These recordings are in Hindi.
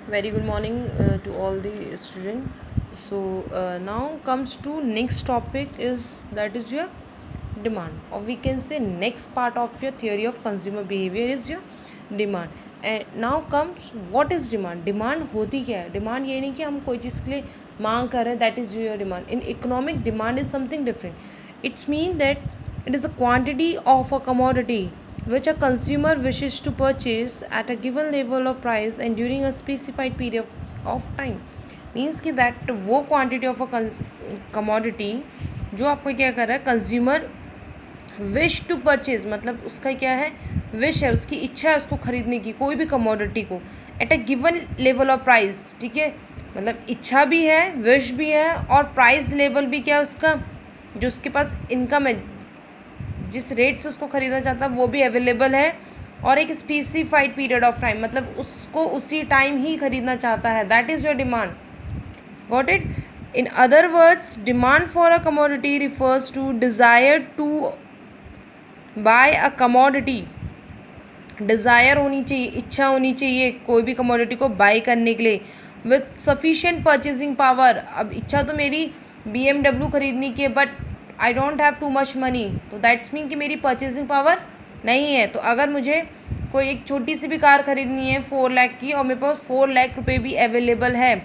Very good morning to all the student. Now comes to next topic is that is your demand, or we can say next part of your theory of consumer behavior is your demand. And now comes what is demand. Demand होती क्या है? Demand ये नहीं कि हम कोई चीज़ के लिए मांग कर रहे हैं, that is your demand. In economic, demand is something different. It's mean that it is a quantity of a commodity which a consumer wishes to purchase at a given level of price and during a specified period of time. Means कि दैट वो क्वांटिटी ऑफ अ कमोडिटी जो आपको क्या कर रहा है, कंज्यूमर विश टू परचेज, मतलब उसका क्या है, विश है, उसकी इच्छा है उसको खरीदने की कोई भी कमोडिटी को at a given level of price. ठीक है, मतलब इच्छा भी है, विश भी है, और प्राइस लेवल भी क्या है उसका, जो उसके पास इनकम है, जिस रेट से उसको ख़रीदना चाहता है वो भी अवेलेबल है, और एक स्पेसिफाइड पीरियड ऑफ टाइम, मतलब उसको उसी टाइम ही खरीदना चाहता है. That is your demand. Got it. In other words, demand for a commodity refers to desire to buy a commodity. Desire होनी चाहिए, इच्छा होनी चाहिए कोई भी कमोडिटी को बाय करने के लिए विथ सफिशिएंट परचेजिंग पावर. अब इच्छा तो मेरी BMW खरीदने की है, but I don't have too much money, तो दैट्स मीन कि मेरी परचेजिंग पावर नहीं है. तो अगर मुझे कोई एक छोटी सी भी कार खरीदनी है 4 लाख की, और मेरे पास 4 लाख रुपए भी अवेलेबल है,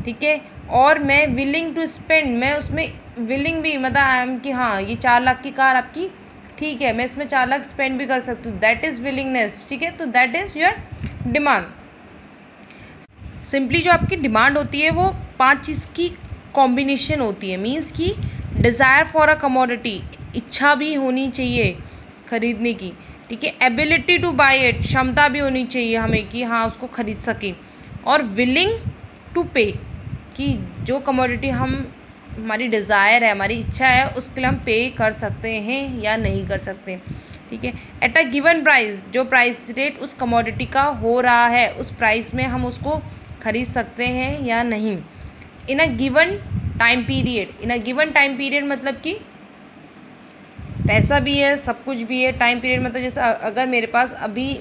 ठीक है, और मैं विलिंग टू स्पेंड, मैं उसमें विलिंग भी, मतलब कि हाँ ये 4 लाख की कार आपकी, ठीक है, मैं इसमें 4 लाख स्पेंड भी कर सकती हूँ, दैट इज़ विलिंगनेस. ठीक है, तो that is your demand. Simply जो आपकी डिमांड होती है वो 5 चीज़ की कॉम्बिनेशन होती है. मीन्स कि डिज़ायर फॉर अ कमोडिटी, इच्छा भी होनी चाहिए खरीदने की, ठीक है, एबिलिटी टू बाय इट, क्षमता भी होनी चाहिए हमें कि हाँ उसको खरीद सकें, और विलिंग टू पे, कि जो कमोडिटी हमारी डिज़ायर है, हमारी इच्छा है, उसके लिए हम पे कर सकते हैं या नहीं कर सकते. ठीक है, एट अ गिवन प्राइस, जो प्राइस रेट उस कमोडिटी का हो रहा है उस प्राइस में हम उसको खरीद सकते हैं या नहीं. In a given time period, in a given time period मतलब कि पैसा भी है, सब कुछ भी है. टाइम पीरियड मतलब जैसे अगर मेरे पास अभी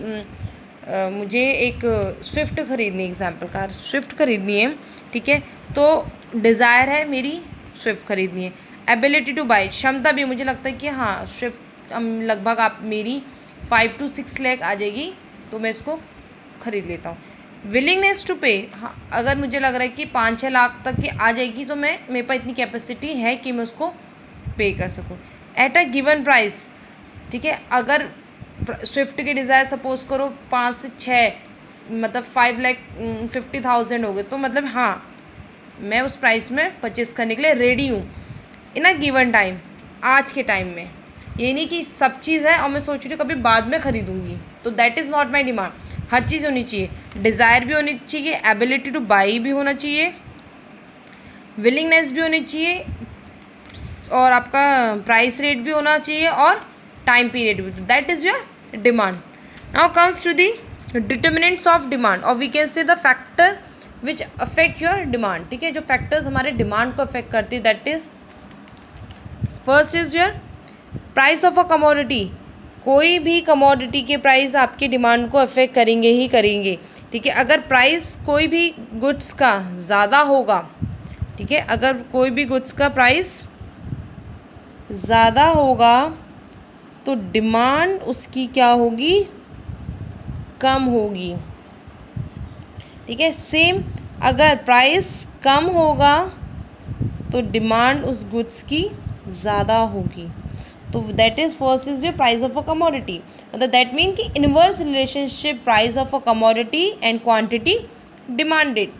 मुझे एक स्विफ्ट खरीदनी, एग्जांपल कार स्विफ्ट खरीदनी है, ठीक है, तो डिज़ायर है मेरी स्विफ्ट खरीदनी है. एबिलिटी टू बाय, क्षमता भी, मुझे लगता है कि हाँ स्विफ्ट लगभग आप मेरी 5 to 6 लाख आ जाएगी, तो मैं इसको ख़रीद लेता हूँ. विलिंगनेस टू पे, हाँ अगर मुझे लग रहा है कि 5-6 लाख तक की आ जाएगी, तो मेरे पास इतनी कैपेसिटी है कि मैं उसको पे कर सकूँ एट अ गिवन प्राइस. ठीक है, अगर स्विफ्ट के डिज़ायर सपोज करो 5 से 6, मतलब 5,50,000 हो गए, तो मतलब हाँ मैं उस प्राइस में परचेस करने के लिए रेडी हूँ इन अ गिवन टाइम, आज के टाइम में. ये नहीं कि सब चीज़ है और मैं सोच रही हूँ कभी बाद में ख़रीदूँगी, तो that is not my demand. हर चीज़ होनी चाहिए, डिज़ायर भी होनी चाहिए, एबिलिटी टू बाई भी होना चाहिए, विलिंगनेस भी होनी चाहिए, और आपका प्राइस रेट भी होना चाहिए, और टाइम पीरियड भी. That is your demand. Now comes to the determinants of demand, और we can say the factor which affect your demand. ठीक है, जो फैक्टर्स हमारे डिमांड को अफेक्ट करती है, that is first is your price of a commodity. कोई भी कमोडिटी के प्राइस आपकी डिमांड को अफेक्ट करेंगे ही करेंगे. ठीक है, अगर प्राइस कोई भी गुड्स का ज़्यादा होगा, ठीक है, अगर कोई भी गुड्स का प्राइस ज़्यादा होगा तो डिमांड उसकी क्या होगी, कम होगी. ठीक है, सेम अगर प्राइस कम होगा तो डिमांड उस गुड्स की ज़्यादा होगी. तो that is first is your price of a commodity. मतलब दैट मीन कि inverse relationship price of a commodity and quantity demanded.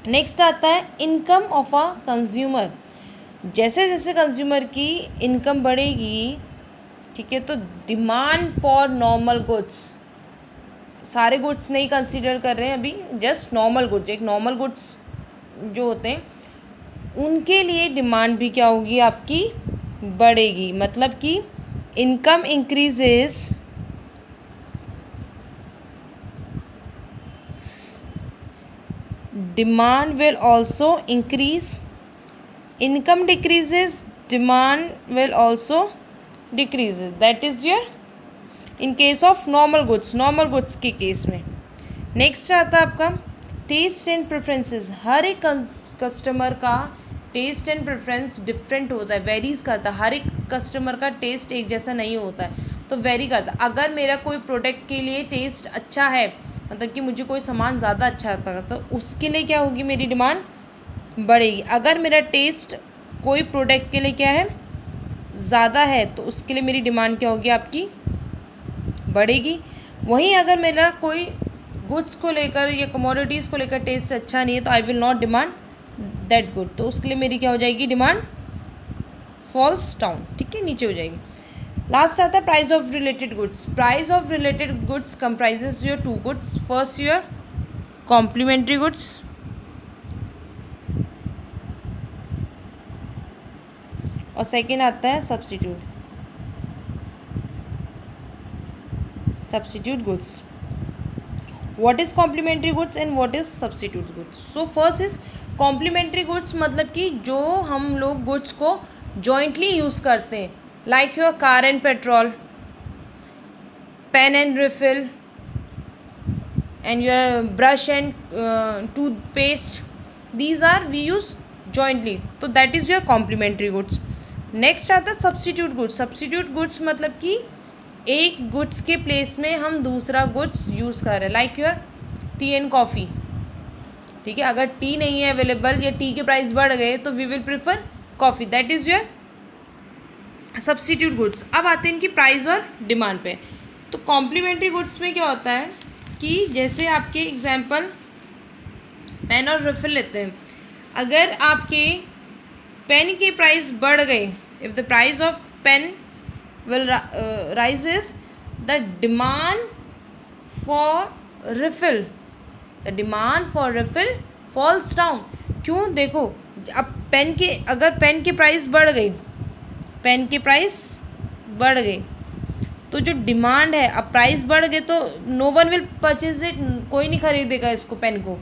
Next आता है इनकम ऑफ अ कंज्यूमर. जैसे जैसे कंज्यूमर की इनकम बढ़ेगी, ठीक है, तो डिमांड फॉर नॉर्मल गुड्स, सारे गुड्स नहीं कंसीडर कर रहे हैं अभी, जस्ट नॉर्मल गुड्स, एक नॉर्मल गुड्स जो होते हैं उनके लिए डिमांड भी क्या होगी आपकी, बढ़ेगी. मतलब कि income increases, demand will also increase. Income decreases, demand will also decreases. That is your in case of normal goods, normal goods के केस में. नेक्स्ट आता है आपका टेस्ट एंड प्रेफरेंसेस, हर एक कस्टमर का टेस्ट एंड प्रेफरेंस डिफरेंट होता है, वेरीज करता है। हर एक कस्टमर का टेस्ट एक जैसा नहीं होता है, तो वेरी करता है। अगर मेरा कोई प्रोडक्ट के लिए टेस्ट अच्छा है, मतलब कि मुझे कोई सामान ज़्यादा अच्छा आता है, तो उसके लिए क्या होगी, मेरी डिमांड बढ़ेगी। अगर मेरा टेस्ट कोई प्रोडक्ट के लिए क्या है, ज़्यादा है, तो उसके लिए मेरी डिमांड क्या होगी, आपकी बढ़ेगी। वहीं अगर मेरा कोई गुड्स को लेकर या कमोडिटीज़ को लेकर टेस्ट अच्छा नहीं है, तो I will not demand that good, तो उसके लिए मेरी क्या हो जाएगी, डिमांड फॉल्स डाउन, ठीक है, नीचे हो जाएगी। लास्ट आता है price of related goods. Price of related goods comprises your two goods, first your complementary goods और सेकेंड आता है substitute goods. What is complementary goods and what is substitute goods? So first is complementary goods, मतलब कि जो हम लोग गुड्स को जॉइंटली यूज़ करते हैं, like your car and petrol, pen and refill and your brush and toothpaste, these are we use jointly, तो that is your complementary goods. Next आता है सब्स्टिट्यूट गुड्स। सब्स्टिट्यूट गुड्स मतलब कि एक गुड्स के प्लेस में हम दूसरा गुड्स यूज़ कर रहे हैं, like your T and coffee, ठीक है। अगर टी नहीं है अवेलेबल या टी के प्राइस बढ़ गए, तो we will prefer coffee, that is your substitute goods. अब आते हैं इनकी प्राइस और डिमांड पे। तो कॉम्प्लीमेंट्री गुड्स में क्या होता है कि जैसे आपके एग्जांपल पेन और रिफिल लेते हैं, अगर आपके पेन के प्राइस बढ़ गए, if the price of pen will rises, the demand for refill falls down। क्यों? देखो, अब अगर पेन के प्राइस बढ़ गई, तो जो डिमांड है, अब प्राइस बढ़ गए तो no one will purchase it, कोई नहीं खरीदेगा इसको, पेन को,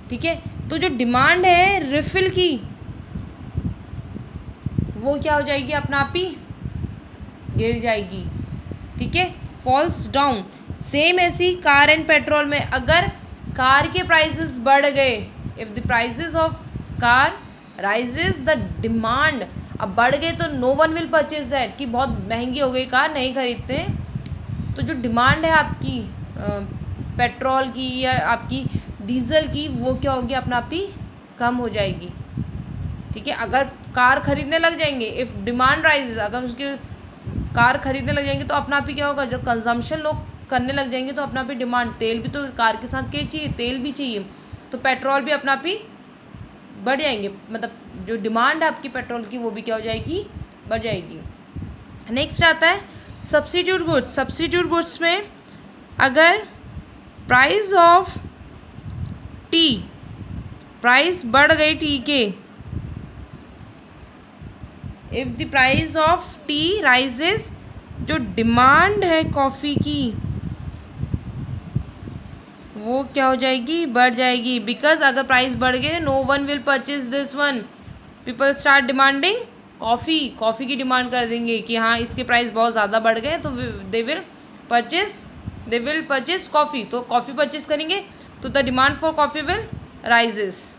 ठीक है। तो जो डिमांड है रिफिल की, वो क्या हो जाएगी, अपना आप ही गिर जाएगी, ठीक है, फॉल्स डाउन। सेम ऐसी कार एंड पेट्रोल में, अगर कार के प्राइसेस बढ़ गए, if the prices of car rises, the demand अब बढ़ गए, तो no one will purchase that, कि बहुत महंगी हो गई कार, नहीं खरीदते हैं। तो जो डिमांड है आपकी पेट्रोल की या आपकी डीजल की, वो क्या होगी, अपना आप ही कम हो जाएगी, ठीक है। अगर कार खरीदने लग जाएंगे, इफ़ डिमांड राइजेस, अगर उसकी कार खरीदने लग जाएंगे, तो अपना आप ही क्या होगा, जब कंजम्पशन लोग करने लग जाएंगे, तो अपना आप ही डिमांड, तेल भी तो कार के साथ क्या चाहिए, तेल भी चाहिए, तो पेट्रोल भी अपना आप ही बढ़ जाएंगे, मतलब जो डिमांड है आपकी पेट्रोल की, वो भी क्या हो जाएगी, बढ़ जाएगी। नेक्स्ट आता है सब्स्टिट्यूट गुड्स। सब्स्टिट्यूट गुड्स में अगर प्राइस ऑफ टी, प्राइस बढ़ गई टी के, if the price of T rises, जो डिमांड है कॉफ़ी की, वो क्या हो जाएगी, बढ़ जाएगी। बिकॉज अगर प्राइस बढ़ गए, no one will purchase this one, people start demanding coffee की डिमांड कर देंगे कि हाँ इसके प्राइस बहुत ज़्यादा बढ़ गए, तो दे विल परचेज कॉफ़ी, तो कॉफ़ी परचेज करेंगे, तो the demand for coffee will rises.